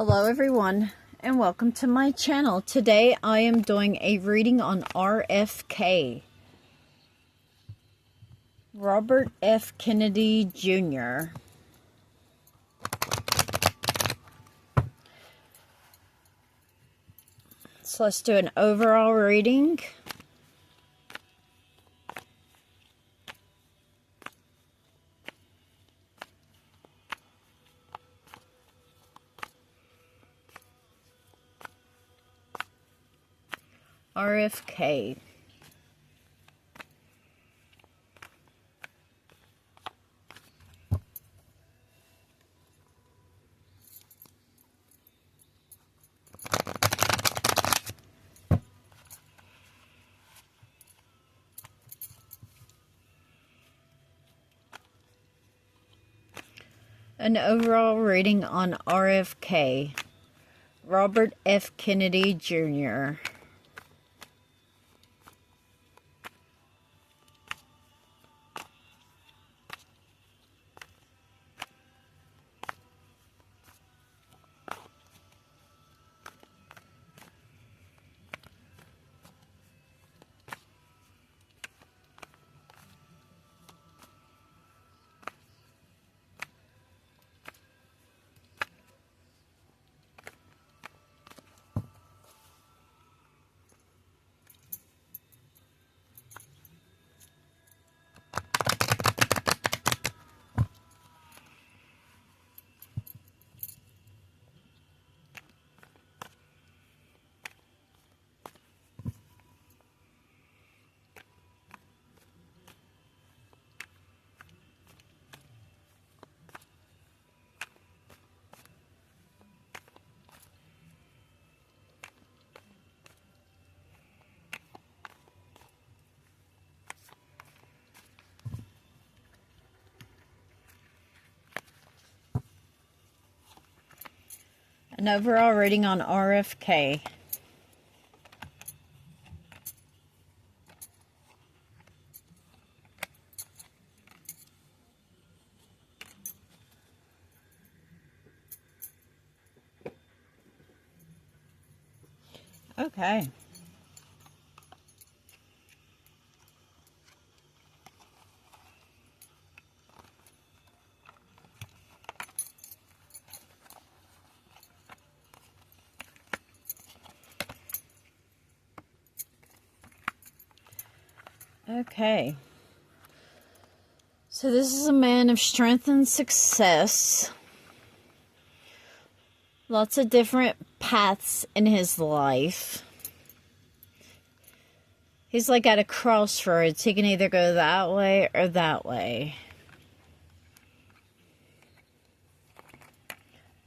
Hello everyone and welcome to my channel. Today I am doing a reading on RFK, Robert F. Kennedy Jr. So let's do an overall reading. RFK. An overall reading on RFK, Robert F. Kennedy Jr. An overall reading on RFK. Okay. Okay. So this is a man of strength and success. Lots of different paths in his life. He's like at a crossroads. He can either go that way or that way.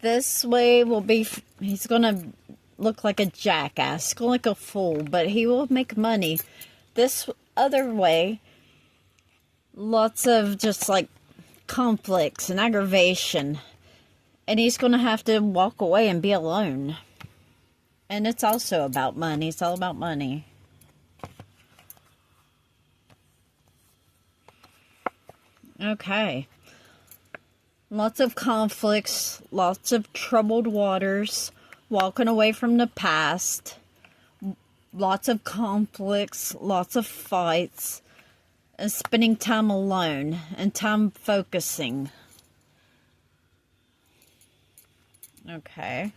This way will be, he's going to look like a jackass, going like a fool, but he will make money. This other way, lots of just like conflicts and aggravation. And he's going to have to walk away and be alone. And it's also about money. It's all about money. Okay. Lots of conflicts, lots of troubled waters, walking away from the past, lots of conflicts, lots of fights, and spending time alone and time focusing. Okay.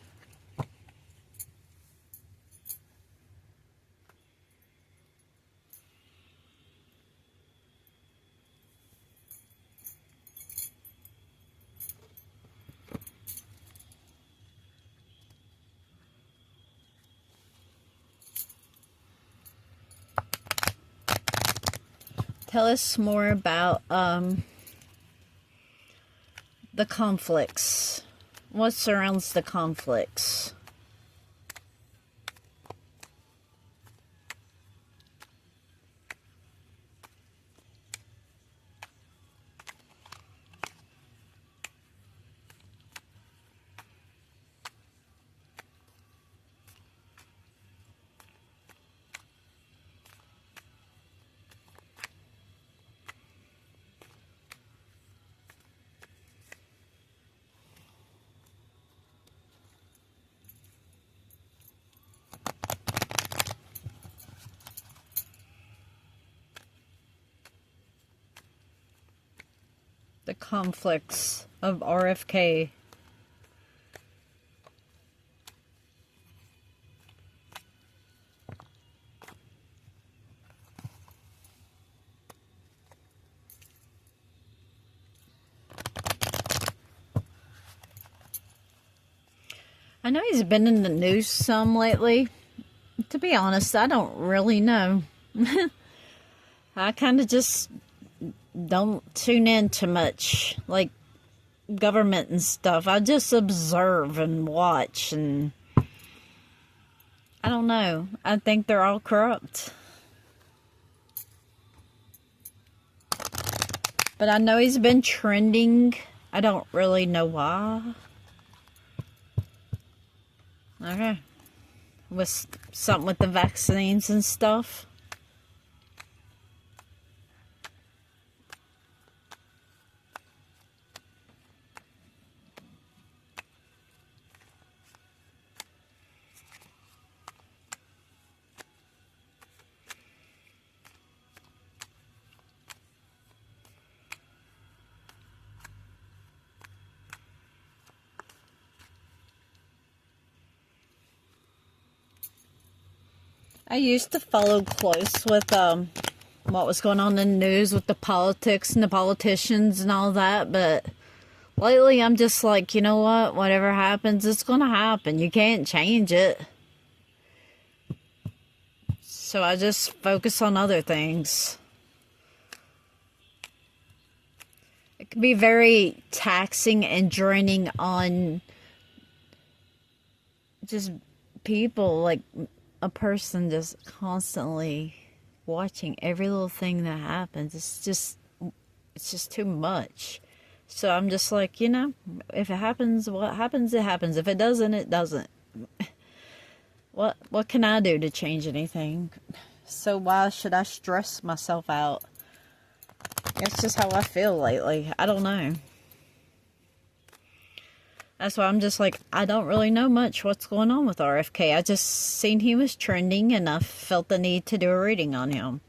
Tell us more about the conflicts. What surrounds the conflicts? conflicts of RFK. I know he's been in the news some lately. To be honest, I don't really know. I kind of just don't tune in too much, like government and stuff. I just observe and watch, and I don't know. I think they're all corrupt. But I know he's been trending. I don't really know why. Okay. With something with the vaccines and stuff. I used to follow close with what was going on in the news with the politics and the politicians and all that, but lately I'm just like, you know what? Whatever happens, it's going to happen. You can't change it. So I just focus on other things. It can be very taxing and draining on just people, like a person just constantly watching every little thing that happens. It's just too much. So I'm just like, you know, if it happens, what happens, it happens. If it doesn't, it doesn't. What can I do to change anything? So why should I stress myself out? It's just how I feel lately. I don't know. That's why I'm just like, I don't really know much what's going on with RFK. I just seen he was trending and I felt the need to do a reading on him.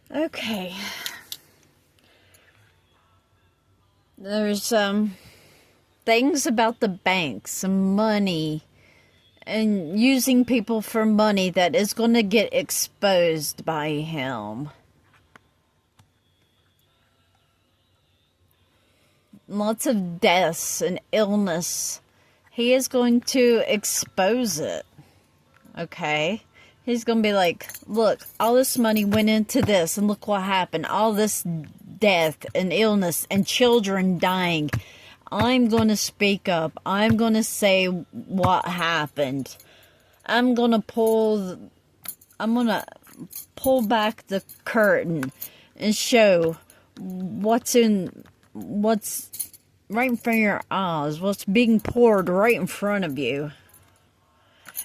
Okay. There's things about the banks and money and using people for money that is going to get exposed by him. Lots of deaths and illness. He is going to expose it. Okay? He's going to be like, look, all this money went into this, and look what happened. All this death and illness and children dying. I'm going to speak up. I'm going to say what happened. I'm going to pull back the curtain and show what's right in front of your eyes, what's being poured right in front of you.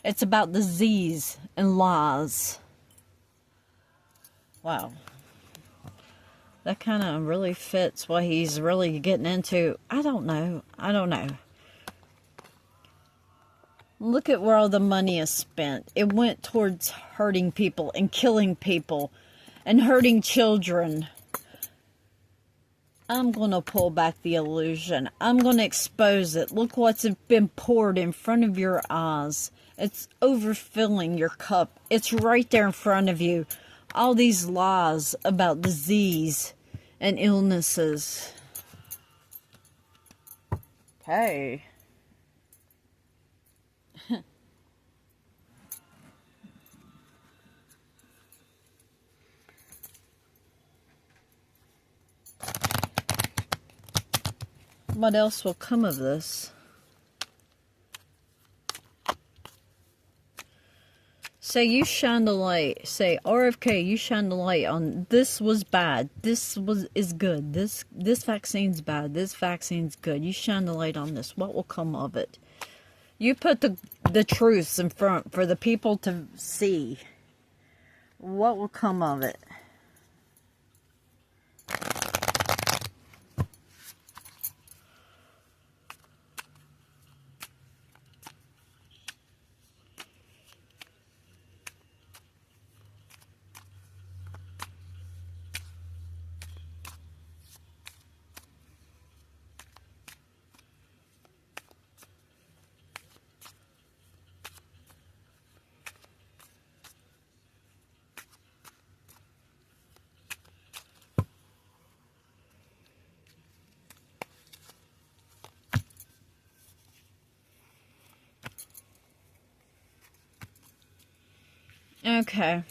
It's about disease and lies. Wow. That kind of really fits what he's really getting into. I don't know. Look at where all the money is spent. It went towards hurting people and killing people and hurting children. I'm going to pull back the illusion. I'm going to expose it. Look what's been poured in front of your eyes. It's overfilling your cup. It's right there in front of you. All these lies about disease and illnesses. Okay. What else will come of this? Say you shine the light. Say RFK, you shine the light on this was bad. This is good. This vaccine's bad. This vaccine's good. You shine the light on this. What will come of it? You put the truths in front for the people to see. What will come of it? Okay.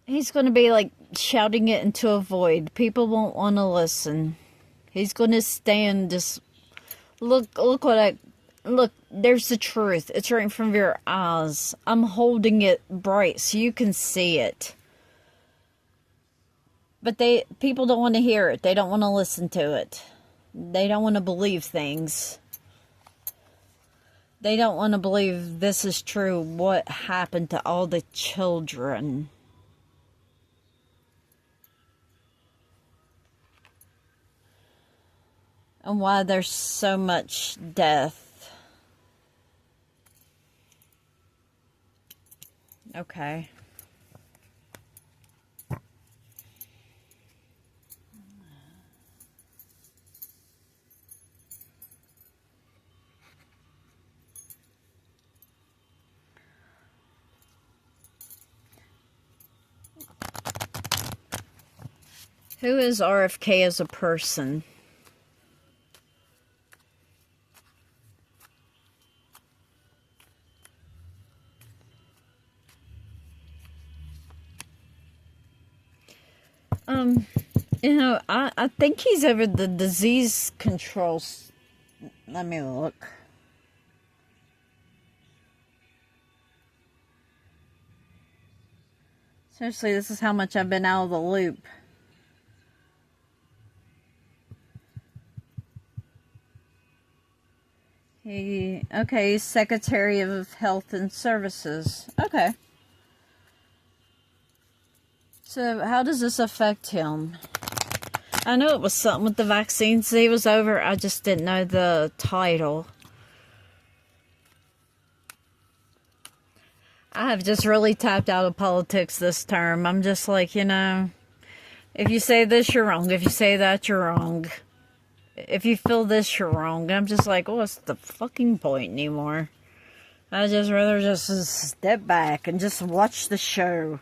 He's going to be like shouting it into a void. People won't want to listen. He's going to stand just look there's the truth. It's right in front of your eyes. I'm holding it bright so you can see it. But people don't want to hear it. They don't want to listen to it. They don't want to believe things. They don't want to believe this is true. What happened to all the children? And why there's so much death. Okay. Who is RFK as a person? You know, I think he's over the disease controls. Let me look. Seriously, this is how much I've been out of the loop. Okay, he's Secretary of Health and Services. Okay. So, how does this affect him? I know it was something with the vaccines he was over. I just didn't know the title. I have just really tapped out of politics this term. I'm just like, you know, if you say this, you're wrong. If you say that, you're wrong. If you feel this, you're wrong. I'm just like, what's the fucking point anymore? I just rather just step back and just watch the show.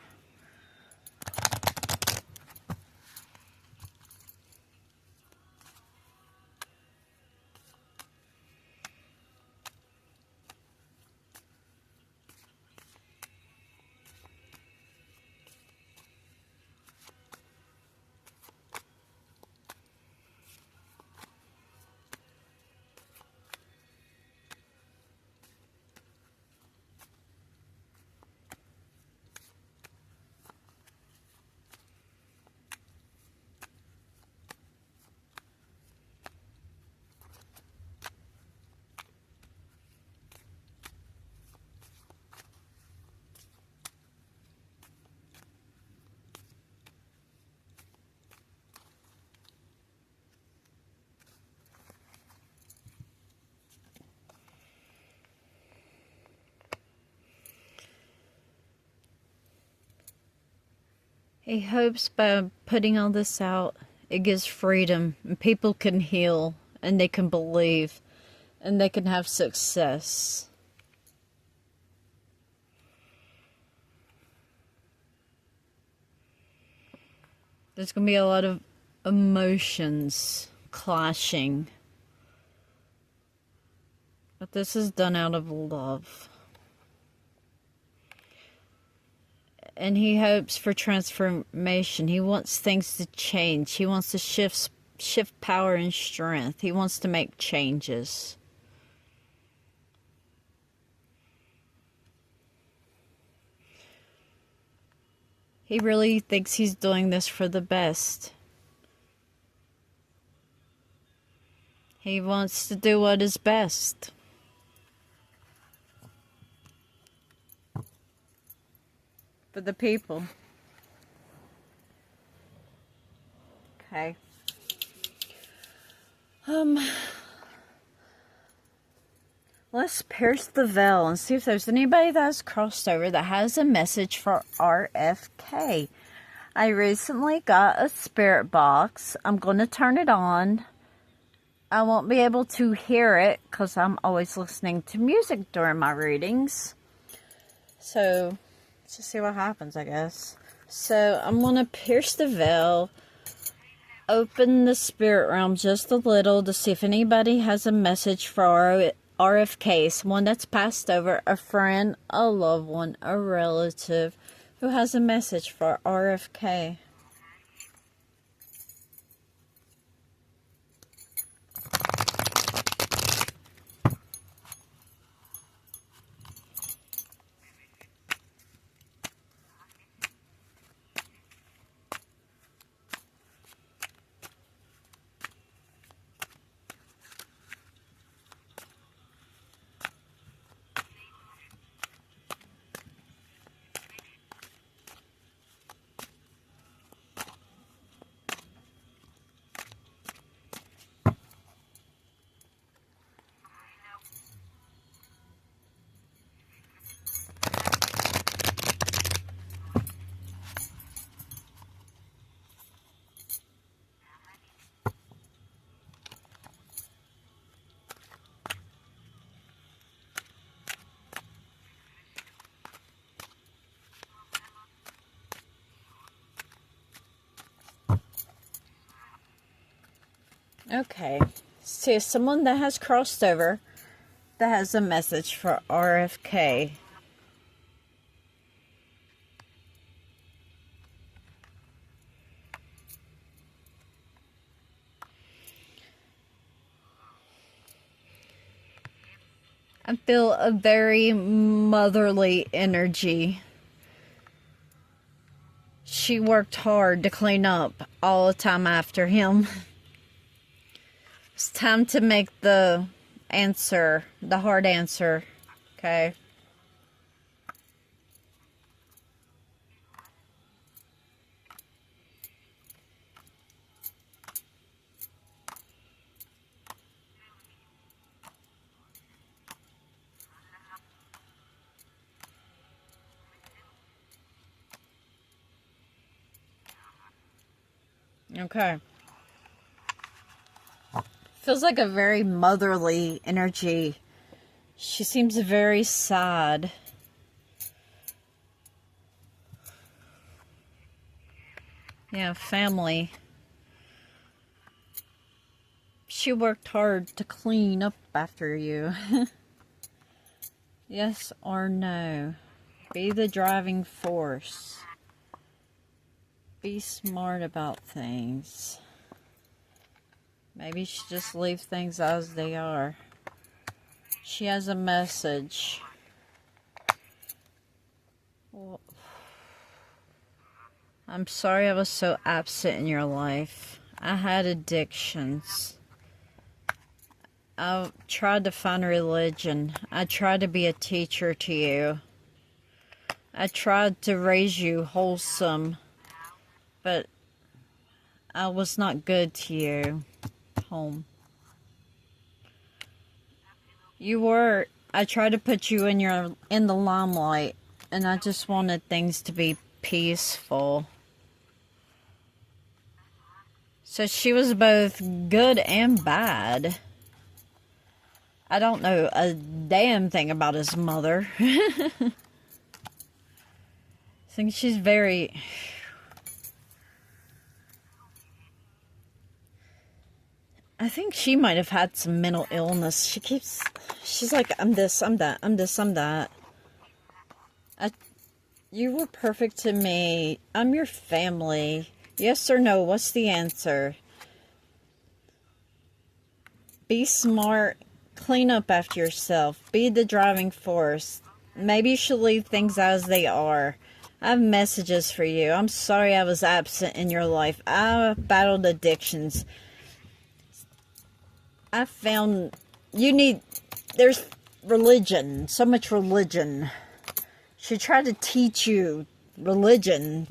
He hopes by putting all this out, it gives freedom, and people can heal, and they can believe, and they can have success. There's going to be a lot of emotions clashing. But this is done out of love. And he hopes for transformation. He wants things to change. He wants to shift power and strength. He wants to make changes. He really thinks he's doing this for the best. He wants to do what is best. For the people. Okay. Let's pierce the veil and see if there's anybody that's crossed over that has a message for RFK. I recently got a spirit box. I'm going to turn it on. I won't be able to hear it because I'm always listening to music during my readings. So, let's just see what happens, I guess. So, I'm going to pierce the veil. Open the spirit realm just a little to see if anybody has a message for RFK, someone that's passed over, a friend, a loved one, a relative who has a message for RFK. Okay, so someone that has crossed over that has a message for RFK. I feel a very motherly energy. She worked hard to clean up all the time after him. It's time to make the answer, the hard answer, okay? Okay. Feels like a very motherly energy. She seems very sad. Yeah, family. She worked hard to clean up after you. Yes or no? Be the driving force. Be smart about things. Maybe she just leave things as they are. She has a message. Well, I'm sorry I was so absent in your life. I had addictions. I tried to find religion. I tried to be a teacher to you. I tried to raise you wholesome, but I was not good to you. Home. I tried to put you in the limelight, and I just wanted things to be peaceful. So she was both good and bad. I don't know a damn thing about his mother. I think she's very... I think she might have had some mental illness. She's like, I'm this, I'm that, I'm this, I'm that. You were perfect to me. I'm your family. Yes or no? What's the answer? Be smart. Clean up after yourself. Be the driving force. Maybe you should leave things as they are. I have messages for you. I'm sorry I was absent in your life. I battled addictions. I found there's religion, so much religion. She tried to teach you religion.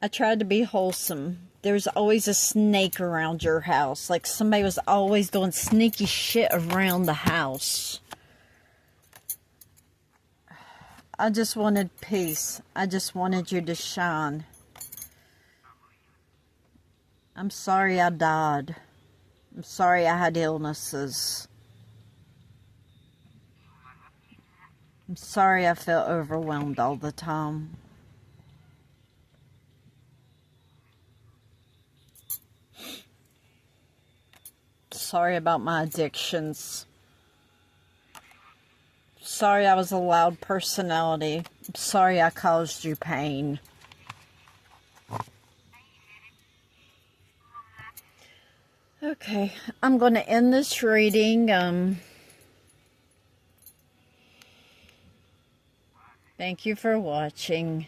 I tried to be wholesome. There's always a snake around your house. Like somebody was always doing sneaky shit around the house. I just wanted peace. I just wanted you to shine. I'm sorry I died. I'm sorry I had illnesses. I'm sorry I felt overwhelmed all the time. Sorry about my addictions. Sorry I was a loud personality. I'm sorry I caused you pain. Okay, I'm going to end this reading. Thank you for watching.